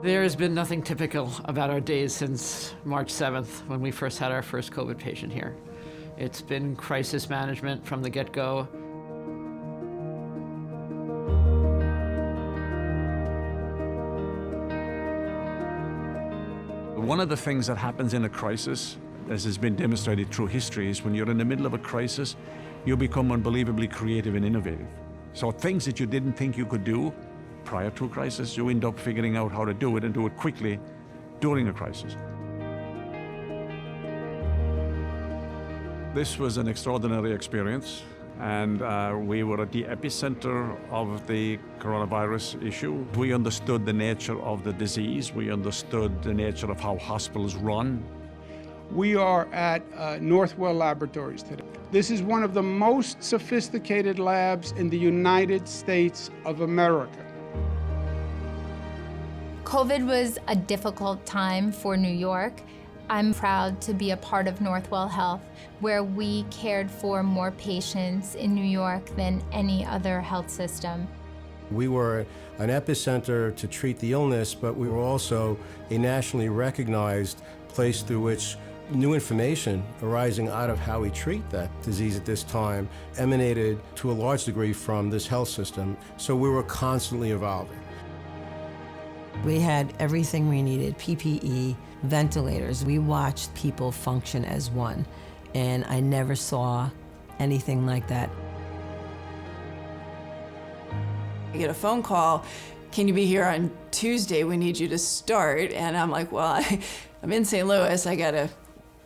There has been nothing typical about our days since March 7th, when we first had our first COVID patient here. It's been crisis management from the get-go. One of the things that happens in a crisis, as has been demonstrated through history, is when you're in the middle of a crisis, you become unbelievably creative and innovative. So things that you didn't think you could do prior to a crisis, you end up figuring out how to do it and do it quickly during a crisis. This was an extraordinary experience, and we were at the epicenter of the coronavirus issue. We understood the nature of the disease. We understood the nature of how hospitals run. We are at Northwell Laboratories today. This is one of the most sophisticated labs in the United States of America. COVID was a difficult time for New York. I'm proud to be a part of Northwell Health, where we cared for more patients in New York than any other health system. We were an epicenter to treat the illness, but we were also a nationally recognized place through which new information arising out of how we treat that disease at this time emanated to a large degree from this health system. So we were constantly evolving. We had everything we needed, PPE, ventilators. We watched people function as one, and I never saw anything like that. I get a phone call, can you be here on Tuesday? We need you to start. And I'm like, well, I'm in St. Louis, I gotta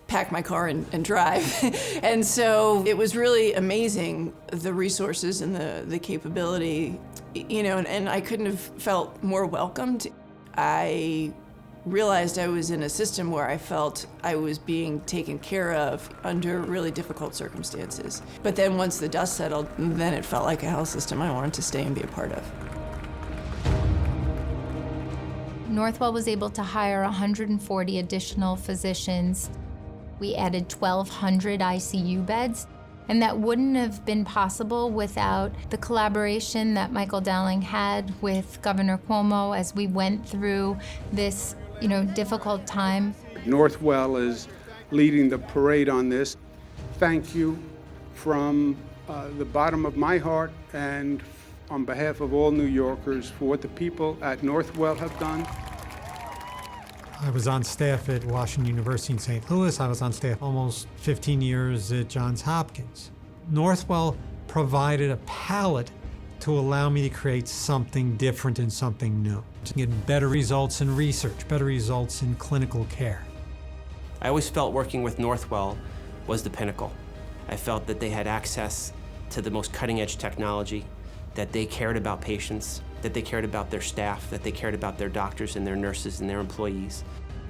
pack my car and drive. And so it was really amazing, the resources and the capability, you know, and I couldn't have felt more welcomed. I realized I was in a system where I felt I was being taken care of under really difficult circumstances. But then once the dust settled, then it felt like a health system I wanted to stay and be a part of. Northwell was able to hire 140 additional physicians. We added 1,200 ICU beds, and that wouldn't have been possible without the collaboration that Michael Dowling had with Governor Cuomo as we went through this, difficult time. Northwell is leading the parade on this. Thank you from the bottom of my heart and on behalf of all New Yorkers for what the people at Northwell have done. I was on staff at Washington University in St. Louis. I was on staff almost 15 years at Johns Hopkins. Northwell provided a palette to allow me to create something different and something new, to get better results in research, better results in clinical care. I always felt working with Northwell was the pinnacle. I felt that they had access to the most cutting-edge technology, that they cared about patients, that they cared about their staff, that they cared about their doctors and their nurses and their employees.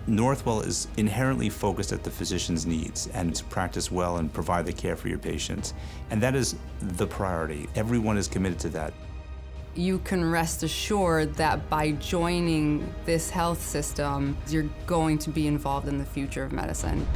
Northwell is inherently focused at the physician's needs and to practice well and provide the care for your patients. And that is the priority. Everyone is committed to that. You can rest assured that by joining this health system, you're going to be involved in the future of medicine.